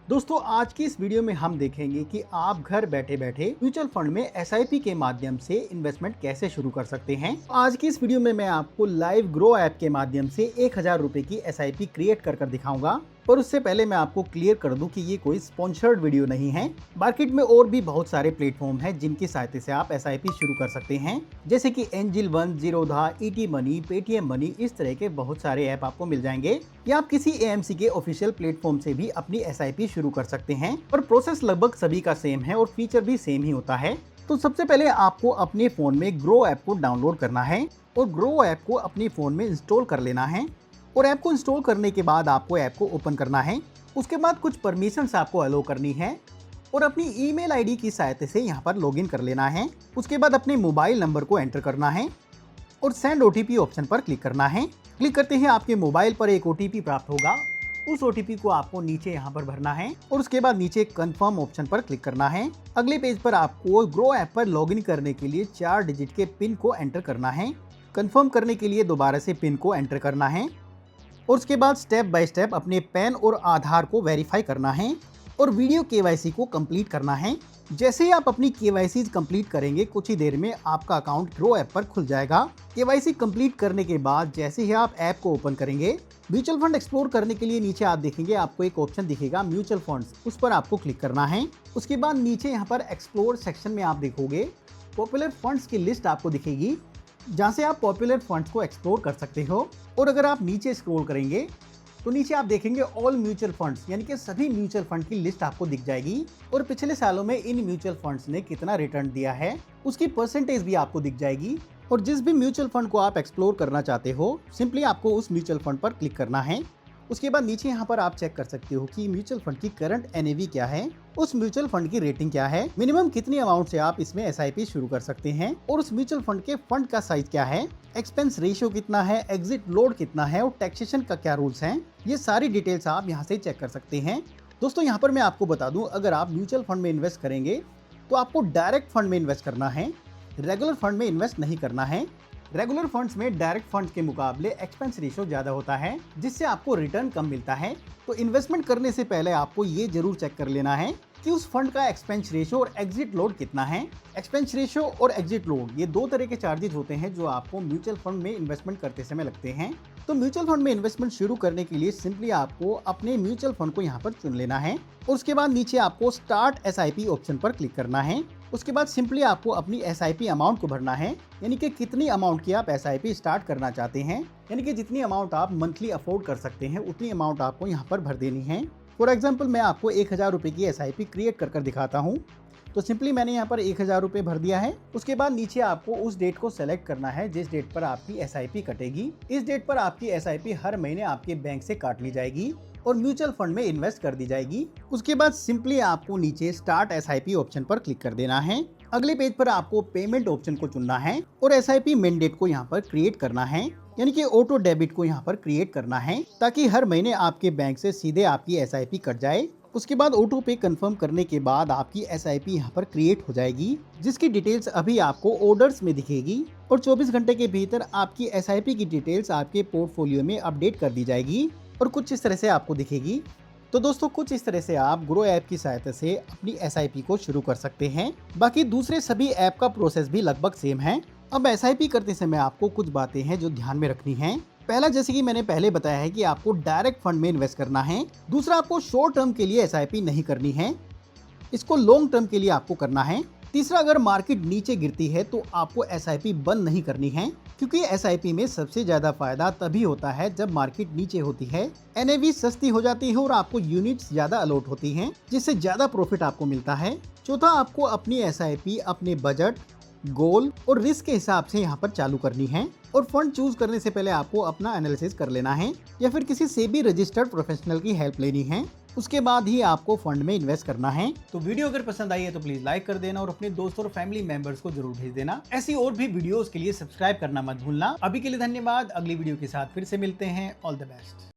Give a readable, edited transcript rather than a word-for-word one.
दोस्तों आज की इस वीडियो में हम देखेंगे कि आप घर बैठे बैठे म्यूचुअल फंड में एसआईपी के माध्यम से इन्वेस्टमेंट कैसे शुरू कर सकते हैं। आज की इस वीडियो में मैं आपको लाइव ग्रो ऐप के माध्यम से 1000 रुपए की एसआईपी क्रिएट कर दिखाऊंगा। पर उससे पहले मैं आपको क्लियर कर दूं कि ये कोई स्पॉन्सर्ड वीडियो नहीं है। मार्केट में और भी बहुत सारे प्लेटफॉर्म हैं जिनकी सहायता से आप एसआईपी शुरू कर सकते हैं, जैसे कि angel one, Zerodha, ET money, Paytm money, इस तरह के बहुत सारे ऐप आपको मिल जाएंगे। या आप किसी एएमसी के ऑफिशियल प्लेटफॉर्म से भी अपनी एसआईपी शुरू कर सकते हैं और प्रोसेस लगभग सभी का सेम है और फीचर भी सेम ही होता है। तो सबसे पहले आपको अपने फोन में ग्रो ऐप को डाउनलोड करना है और ग्रो ऐप को अपने फोन में इंस्टॉल कर लेना है। और ऐप को इंस्टॉल करने के बाद आपको ऐप को ओपन करना है। उसके बाद कुछ परमिशंस आपको अलो करनी है और अपनी ईमेल आईडी की सहायता से यहाँ पर लॉगिन कर लेना है। उसके बाद अपने मोबाइल नंबर को एंटर करना है और सेंड ओटीपी ऑप्शन पर क्लिक करना है। क्लिक करते ही आपके मोबाइल पर एक ओटीपी प्राप्त होगा। उस ओटीपी को आपको नीचे यहाँ पर भरना है और उसके बाद नीचे कंफर्म ऑप्शन पर क्लिक करना है। अगले पेज पर आपको ग्रो ऐप पर लॉगिन करने के लिए 4 डिजिट के पिन को एंटर करना है। कंफर्म करने के लिए दोबारा से पिन को एंटर करना है और उसके बाद स्टेप बाय स्टेप अपने पैन और आधार को वेरीफाई करना है और वीडियो केवाईसी को कंप्लीट करना है। जैसे ही आप अपनी केवाईसी कंप्लीट करेंगे, कुछ ही देर में आपका अकाउंट ग्रो ऐप पर खुल जाएगा। केवाईसी कंप्लीट करने के बाद जैसे ही आप ऐप को ओपन करेंगे, म्यूचुअल फंड एक्सप्लोर करने के लिए नीचे आप देखेंगे आपको एक ऑप्शन दिखेगा म्यूचुअल फंड्स, उस पर आपको क्लिक करना है। उसके बाद नीचे यहाँ पर एक्सप्लोर सेक्शन में आप देखोगे पॉपुलर फंड्स की लिस्ट आपको दिखेगी, जहाँ से आप पॉपुलर फंड्स को एक्सप्लोर कर सकते हो। और अगर आप नीचे स्क्रॉल करेंगे तो नीचे आप देखेंगे ऑल म्यूचुअल फंड्स, यानी कि सभी म्यूचुअल फंड की लिस्ट आपको दिख जाएगी और पिछले सालों में इन म्यूचुअल फंड्स ने कितना रिटर्न दिया है उसकी परसेंटेज भी आपको दिख जाएगी। और जिस भी म्यूचुअल फंड को आप एक्सप्लोर करना चाहते हो, सिंपली आपको उस म्यूचुअल फंड पर क्लिक करना है। उसके बाद नीचे यहाँ पर आप चेक कर सकते हो कि म्यूचुअल फंड की करंट एनएवी क्या है, उस म्यूचुअल फंड की रेटिंग क्या है, मिनिमम कितनी अमाउंट से आप इसमें एसआईपी शुरू कर सकते हैं और उस म्यूचुअल फंड के फंड का साइज क्या है, एक्सपेंस रेशियो कितना है, एग्जिट लोड कितना है और टैक्सेशन का क्या रूल्स हैं। ये सारी डिटेल्स आप यहाँ से चेक कर सकते हैं। दोस्तों यहाँ पर मैं आपको बता दूं, अगर आप म्यूचुअल फंड में इन्वेस्ट करेंगे तो आपको डायरेक्ट फंड में इन्वेस्ट करना है, रेगुलर फंड में इन्वेस्ट नहीं करना है। रेगुलर फंड्स में डायरेक्ट फंड्स के मुकाबले एक्सपेंस रेशियो ज़्यादा होता है, जिससे आपको रिटर्न कम मिलता है। तो इन्वेस्टमेंट करने से पहले आपको ये जरूर चेक कर लेना है कि उस फंड का एक्सपेंस रेशियो और एग्जिट लोड कितना है। एक्सपेंस रेशियो और एग्जिट लोड ये दो तरह के चार्जेस होते हैं जो आपको म्यूचुअल फंड में इन्वेस्टमेंट करते समय लगते हैं। तो म्यूचुअल फंड में इन्वेस्टमेंट शुरू करने के लिए सिंपली आपको अपने म्यूचुअल फंड को यहाँ पर चुन लेना है और उसके बाद नीचे आपको स्टार्ट एसआईपी ऑप्शन पर क्लिक करना है। उसके बाद सिंपली आपको अपनी एसआईपी अमाउंट को भरना है, यानी कि कितनी अमाउंट की आप एसआईपी स्टार्ट करना चाहते हैं, यानी कि जितनी अमाउंट आप मंथली अफोर्ड कर सकते हैं उतनी अमाउंट आपको यहाँ पर भर देनी है। फॉर एग्जाम्पल मैं आपको 1000 रुपये की एसआईपी क्रिएट कर दिखाता हूँ। तो सिंपली मैंने यहाँ पर 1000 रुपये भर दिया है। उसके बाद नीचे आपको उस डेट को सेलेक्ट करना है जिस डेट पर आपकी एसआईपी कटेगी। इस डेट पर आपकी एसआईपी हर महीने आपके बैंक से काट ली जाएगी और म्यूचुअल फंड में इन्वेस्ट कर दी जाएगी। उसके बाद सिंपली आपको नीचे स्टार्ट एसआईपी ऑप्शन पर क्लिक कर देना है। अगले पेज पर आपको पेमेंट ऑप्शन को चुनना है और एसआईपी मैंडेट को यहाँ पर क्रिएट करना है, यानी कि ऑटो डेबिट को यहाँ पर क्रिएट करना है ताकि हर महीने आपके बैंक से सीधे आपकी एसआईपी कट जाए। उसके बाद ऑटो पे कंफर्म करने के बाद आपकी एसआईपी यहाँ पर क्रिएट हो जाएगी, जिसकी डिटेल्स अभी आपको ऑर्डर्स में दिखेगी और 24 घंटे के भीतर आपकी एसआईपी की डिटेल्स आपके पोर्टफोलियो में अपडेट कर दी जाएगी और कुछ इस तरह से आपको दिखेगी। तो दोस्तों कुछ इस तरह से आप ग्रो ऐप की सहायता से अपनी एसआईपी को शुरू कर सकते हैं। बाकी दूसरे सभी ऐप का प्रोसेस भी लगभग सेम है। अब एसआईपी करते समय आपको कुछ बातें हैं जो ध्यान में रखनी है। पहला, जैसे कि मैंने पहले बताया है कि आपको डायरेक्ट फंड में इन्वेस्ट करना है। दूसरा, आपको शॉर्ट टर्म के लिए एसआईपी नहीं करनी है, इसको लॉन्ग टर्म के लिए आपको करना है। तीसरा, अगर मार्केट नीचे गिरती है तो आपको एसआईपी बंद नहीं करनी है, क्योंकि एसआईपी में सबसे ज्यादा फायदा तभी होता है जब मार्केट नीचे होती है, एनएवी सस्ती हो जाती है और आपको यूनिट्स ज्यादा अलॉट होती हैं, जिससे ज्यादा प्रॉफिट आपको मिलता है। चौथा, आपको अपनी एसआईपी अपने बजट, गोल और रिस्क के हिसाब से यहाँ पर चालू करनी है और फंड चूज करने से पहले आपको अपना एनालिसिस कर लेना है या फिर किसी सेबी रजिस्टर्ड प्रोफेशनल की हेल्प लेनी है। उसके बाद ही आपको फंड में इन्वेस्ट करना है। तो वीडियो अगर पसंद आई है तो प्लीज लाइक कर देना और अपने दोस्तों और फैमिली मेंबर्स को जरूर भेज देना। ऐसी और भी वीडियोस के लिए सब्सक्राइब करना मत भूलना। अभी के लिए धन्यवाद। अगली वीडियो के साथ फिर से मिलते हैं। All the best.